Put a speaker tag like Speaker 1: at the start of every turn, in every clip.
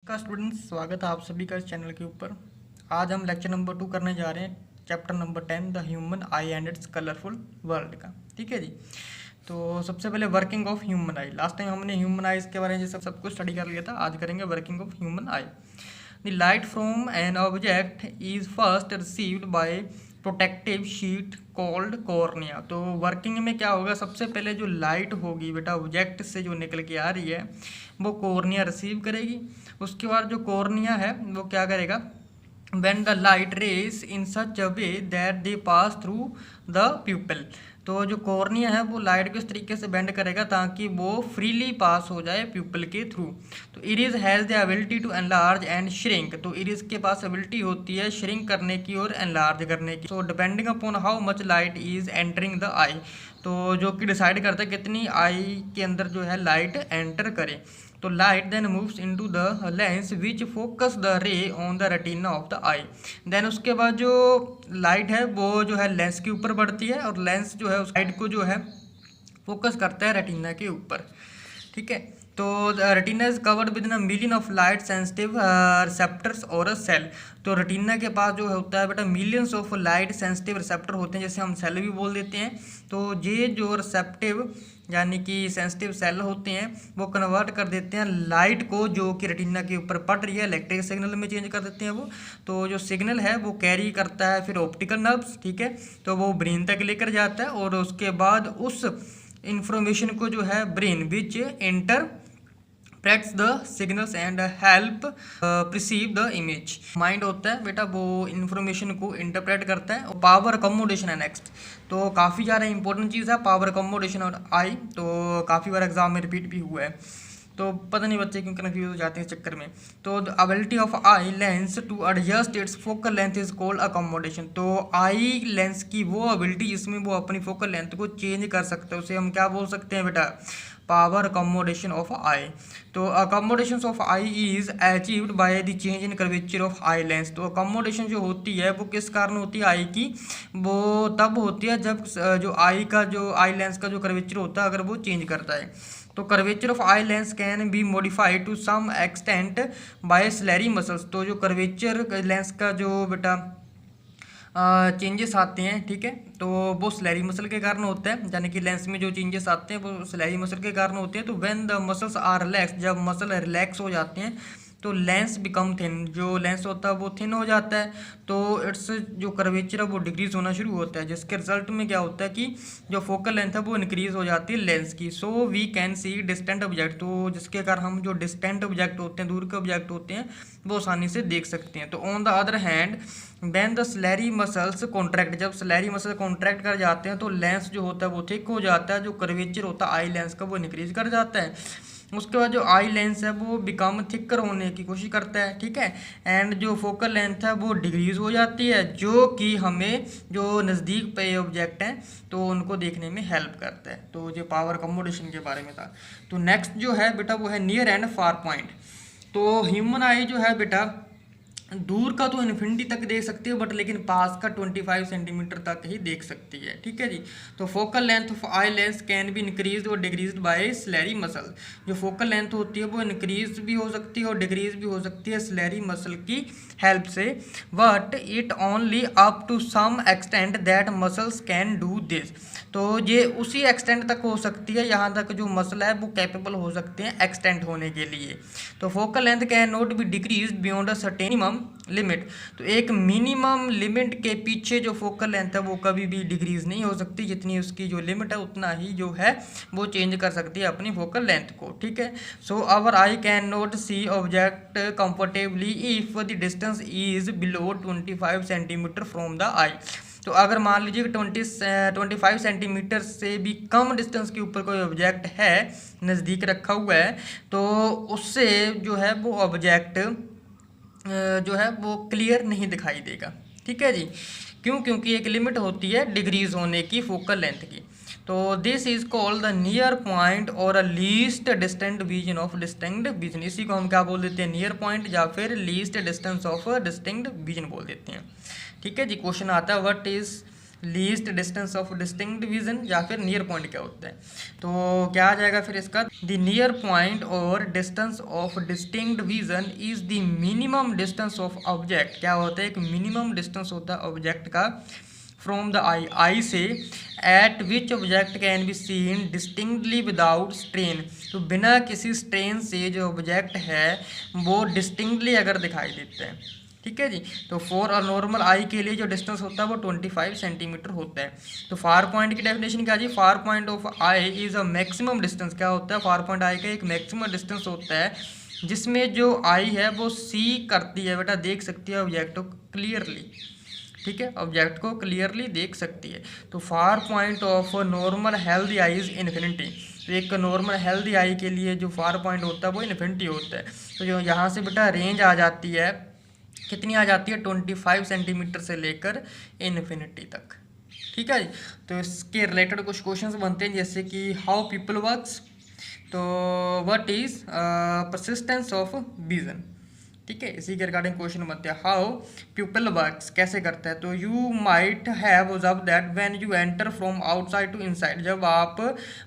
Speaker 1: का स्टूडेंट्स, स्वागत है आप सभी का इस चैनल के ऊपर। आज हम लेक्चर नंबर 2 करने जा रहे हैं, chapter number 10 the human I and it's colourful world का। ठीक है जी। तो सबसे पहले working of human I. Last time हमने ह्यूमन आईज के बारे में सब कुछ स्टडी कर लिया था। आज करेंगे working of human I. The light from an object is first received by protective sheet called cornea. तो वर्किंग में क्या होगा, सबसे पहले जो लाइट होगी बेटा ऑब्जेक्ट से जो निकल के आ रही है वो कॉर्निया रिसीव करेगी। उसके बाद जो कॉर्निया है वो क्या करेगा, when the light rays in such a way that they pass through the pupil। तो जो कॉर्निया है वो लाइट को इस तरीके से बेंड करेगा ताकि वो फ्रीली पास हो जाए प्यूपल के थ्रू। तो iris has the ability to enlarge and shrink. तो इरिस के पास एबिलिटी होती है श्रिंक करने की और एनलार्ज करने की। So depending upon how much light is entering the eye, तो जो कि डिसाइड करता है कितनी आई के अंदर जो है लाइट एंटर करे। तो light then moves into the lens which focus the ray on the retina of the eye. Then उसके बाद जो लाइट है वो जो है लेंस के ऊपर बढ़ती है और लेंस जो है उस लाइट को जो है फोकस करता है रेटिना के ऊपर। ठीक है। तो retina is covered with in million of light sensitive receptors और सेल। तो रेटिना के पास जो होता है बेटा millions of light sensitive receptor होते हैं, जैसे हम सेल भी बोल देते हैं। तो ये जो रिसेप्टिव यानी कि सेंसिटिव सेल होते हैं वो कन्वर्ट कर देते हैं लाइट को जो कि रेटिना के ऊपर पड़ रही है इलेक्ट्रिक सिग्नल में चेंज कर देते हैं वो। तो जो सिग्नल है वो कैरी करता है फिर ऑप्टिकल नर्व्स। ठीक है। तो वो ब्रेन तक लेकर जाता है और उसके बाद उस इंफॉर्मेशन को जो है brain which interprets the signals and help perceive the image. Mind होता है बेटा वो इंफॉर्मेशन को इंटरप्रेट करता है। और पावर अकोमोडेशन है नेक्स्ट। तो काफ़ी ज़्यादा इंपॉर्टेंट चीज़ है पावर अकोमोडेशन और आई। तो काफ़ी बार एग्जाम में रिपीट भी हुआ है, तो पता नहीं बच्चे क्यों कन्फ्यूज हो जाते हैं इस चक्कर में। तो the ability of eye lens to adjust its focal length is called accommodation. तो आई लेंस की वो एबिलिटी जिसमें वो अपनी फोकल लेंथ को चेंज कर सकते हैं उसे हम क्या बोल सकते हैं बेटा, पावर अकोमोडेशन ऑफ आई। तो accommodation of eye is achieved by the change in curvature of eye lens. तो अकोमोडेशन जो होती है वो किस कारण होती है आई की, वो तब होती है जब जो आई लेंस का जो कर्वेचर होता है अगर वो चेंज करता है। तो curvature of eye lens can be modified to some extent by ciliary muscles. तो जो कर्वेचर लेंस का जो बेटा चेंजेस आते हैं, ठीक है, तो वो सिलेरी मसल के कारण होता है। यानी कि लेंस में जो चेंजेस आते हैं वो सिलेरी मसल के कारण होते हैं। तो when the muscles are relax, जब मसल रिलैक्स हो जाते हैं तो लेंस बिकम थिन। जो लेंस होता है वो थिन हो जाता है। तो इट्स जो कर्वेचर है वो डिक्रीज होना शुरू होता है, जिसके रिजल्ट में क्या होता है कि जो फोकल लेंथ है वो इंक्रीज हो जाती है लेंस की। So we can see distant object. तो जिसके कारण हम जो डिस्टेंट ऑब्जेक्ट होते हैं, दूर के ऑब्जेक्ट होते हैं, वो आसानी से देख सकते हैं। तो on the other hand when the ciliary muscles contract, जब सिलेरी मसल कॉन्ट्रैक्ट कर जाते हैं तो लेंस जो होता है वो थिक हो जाता है। जो कर्वेचर होता है आई लेंस का वो इंक्रीज कर जाता है। उसके बाद जो आई लेंस है वो बिकम थिकर होने की कोशिश करता है। ठीक है। एंड जो फोकल लेंथ है वो डिक्रीज हो जाती है, जो कि हमें जो नज़दीक पे ऑब्जेक्ट हैं तो उनको देखने में हेल्प करता है। तो जो पावर अकोमोडेशन के बारे में था। तो नेक्स्ट जो है बेटा वो है नियर एंड फार पॉइंट। तो ह्यूमन आई जो है बेटा दूर का तो इन्फिनिटी तक देख सकती है, बट लेकिन पास का 25 सेंटीमीटर तक ही देख सकती है। ठीक है जी। तो focal length of eye lens can be increase और डिक्रीज बाय सिलेरी मसल। जो फोकल लेंथ होती है वो इंक्रीज भी हो सकती है और डिक्रीज भी हो सकती है सिलेरी मसल की हेल्प से, but it only up to some extent that muscles can do this. तो ये उसी एक्सटेंट तक हो सकती है यहाँ तक जो मसल है वो कैपेबल हो सकते हैं एक्सटेंट होने के लिए। तो focal length can not be decrease beyond a certain limit. तो एक मिनिमम लिमिट के पीछे जो फोकल लेंथ है वो कभी भी डिक्रीज नहीं हो सकती। जितनी उसकी जो लिमिट है उतना ही जो है वो चेंज कर सकती है अपनी फोकल लेंथ को। ठीक है। So our eye can not see object comfortably if the distance is below 25 centimetre from the eye. तो अगर मान लीजिए 25 सेंटीमीटर से भी कम डिस्टेंस के ऊपर कोई ऑब्जेक्ट है नज़दीक रखा हुआ है तो उससे जो है वो ऑब्जेक्ट जो है वो क्लियर नहीं दिखाई देगा। ठीक है जी। क्यों? क्योंकि एक लिमिट होती है डिक्रीज होने की फोकल लेंथ की। तो this is called the near point और a least distant vision of distinct vision. इसी को हम क्या बोल देते हैं, नियर पॉइंट या फिर least distance of distinct vision बोल देते हैं। ठीक है जी। क्वेश्चन आता है what is least distance of distinct vision, या फिर नियर पॉइंट क्या होता है। तो क्या आ जाएगा फिर इसका, द नियर पॉइंट और distance of distinct vision is the minimum distance of object. क्या होता है, एक मिनिमम डिस्टेंस होता है ऑब्जेक्ट का फ्रॉम द आई से, eight which object can be seen distinctly without strain. तो बिना किसी स्ट्रेन से जो ऑब्जेक्ट है वो डिस्टिंक्टली अगर दिखाई देते हैं, ठीक है जी। तो फॉर अ नॉर्मल आई के लिए जो डिस्टेंस होता है वो 25 सेंटीमीटर होता है। तो फार पॉइंट की डेफिनेशन क्या जी, far point of eye is a maximum distance. क्या होता है, फार पॉइंट आई का एक मैक्सिमम डिस्टेंस होता है जिसमें जो आई है वो सी करती है, बेटा देख सकती है ऑब्जेक्ट को क्लियरली, ठीक है, ऑब्जेक्ट को क्लियरली देख सकती है। तो फार point of normal healthy I is infinity. तो एक नॉर्मल हेल्दी आई के लिए जो फार पॉइंट होता है वो इन्फिनिटी होता है। तो जो यहाँ से बेटा रेंज आ जाती है, कितनी आ जाती है, 25 सेंटीमीटर से लेकर इन्फिनिटी तक, ठीक है जी। तो इसके रिलेटेड कुछ क्वेश्चंस बनते हैं, जैसे कि हाउ पीपल वर्क्स, तो what is persistence of vision, ठीक है, इसी के रिगार्डिंग क्वेश्चन बनते हैं। हाउ पीपल वर्क्स, कैसे करता है। तो you might have observe that when you enter from outside to inside, जब आप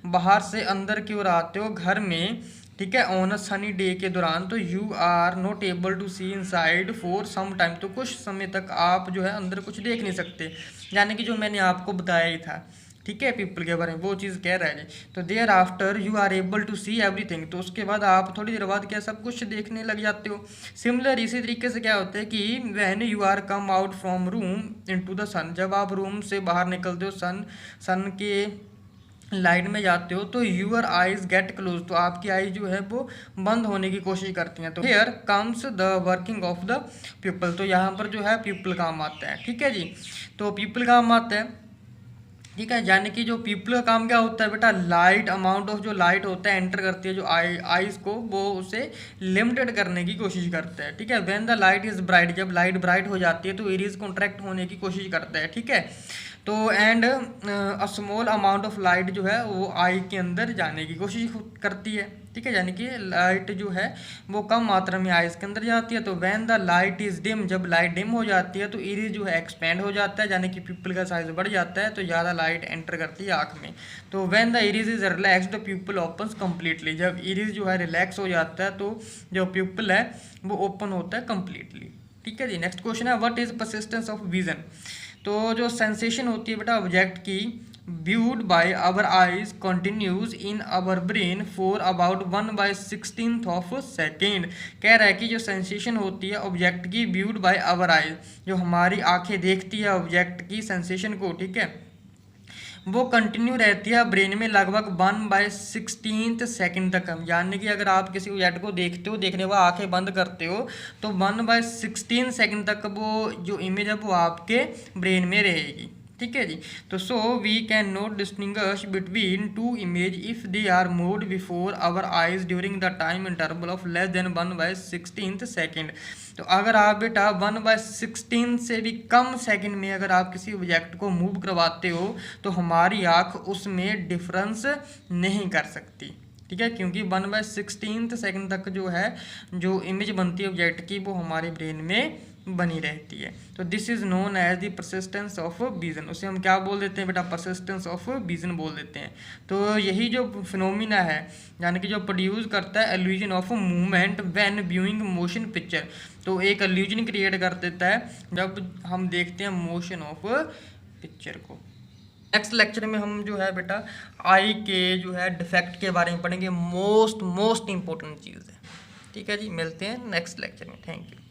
Speaker 1: बाहर से अंदर की ओर आते हो घर में, ठीक है, ऑन अ सनी डे के दौरान, तो you are not able to see inside for some time. तो कुछ समय तक आप जो है अंदर कुछ देख नहीं सकते, यानी कि जो मैंने आपको बताया ही था, ठीक है, पीपल के बारे में वो चीज़ कह रहा है जी। तो thereafter you are able to see everything, तो उसके बाद आप थोड़ी देर बाद क्या सब कुछ देखने लग जाते हो। सिमिलर इसी तरीके से क्या होता है कि when you are come out from room into the sun, जब आप रूम से बाहर निकलते हो सन के लाइट में जाते हो, तो यूअर आइज गेट क्लोज, तो आपकी आई जो है वो बंद होने की कोशिश करती हैं। तो here comes the working of the people, तो यहाँ पर जो है पीपल काम आता है, ठीक है जी। तो पीपल काम आता है, ठीक है, यानी कि जो पीपल का काम क्या होता है बेटा, लाइट अमाउंट ऑफ जो लाइट होता है एंटर करती है जो आईज को, वो उसे लिमिटेड करने की कोशिश करता है, ठीक है। When the light is bright, जब लाइट ब्राइट हो जाती है तो इरीज कॉन्ट्रैक्ट होने की कोशिश करता है, ठीक है। तो and a small amount of light जो है वो आई के अंदर जाने की कोशिश करती है, ठीक है, यानी कि लाइट जो है वो कम मात्रा में आइज के अंदर जाती है। तो when the light is dim, जब लाइट डिम हो जाती है तो इरिज जो है एक्सपेंड हो जाता है, यानी कि पिपल का साइज बढ़ जाता है, तो ज़्यादा लाइट एंटर करती है आँख में। तो when the iris is relax the pupil opens completely, जब इरिज जो है रिलैक्स हो जाता है तो जो प्यूपल है वो ओपन होता है कम्प्लीटली, ठीक है जी। नेक्स्ट क्वेश्चन है what is persistence of vision. तो जो सेंसेशन होती है बेटा ऑब्जेक्ट की viewed by our eyes continues in our brain for about 1/16 of a second। कह रहा है कि जो सेंसेशन होती है ऑब्जेक्ट की viewed by our eyes, जो हमारी आंखें देखती है ऑब्जेक्ट की सेंसेशन को, ठीक है, वो कंटिन्यू रहती है ब्रेन में लगभग 1/16 सेकेंड तक। हम यानी कि अगर आप किसी ऑब्जेक्ट को देखते हो, देखने के बाद आंखें बंद करते हो, तो 1/16 सेकेंड तक वो जो इमेज है वो आपके ब्रेन में रहेगी, ठीक है जी। तो so we can not distinguish between two image if they are moved before our eyes during the time interval of less than 1/16 second. तो अगर आप बेटा 1/16 से भी कम सेकंड में अगर आप किसी ऑब्जेक्ट को मूव करवाते हो तो हमारी आँख उसमें डिफरेंस नहीं कर सकती, ठीक है, क्योंकि 1/16 सेकंड तक जो है जो इमेज बनती है ऑब्जेक्ट की वो हमारे ब्रेन में बनी रहती है। तो this is known as the persistence of vision, उसे हम क्या बोल देते हैं बेटा, परसिस्टेंस ऑफ विजन बोल देते हैं। तो यही जो फिनोमिना है, यानी कि जो प्रोड्यूस करता है illusion of movement when viewing motion picture, तो एक इल्यूजन क्रिएट कर देता है जब हम देखते हैं मोशन ऑफ पिक्चर को। नेक्स्ट लेक्चर में हम जो है बेटा आई के जो है डिफेक्ट के बारे में पढ़ेंगे, मोस्ट इंपॉर्टेंट चीज़ है, ठीक है जी। मिलते हैं नेक्स्ट लेक्चर में, थैंक यू।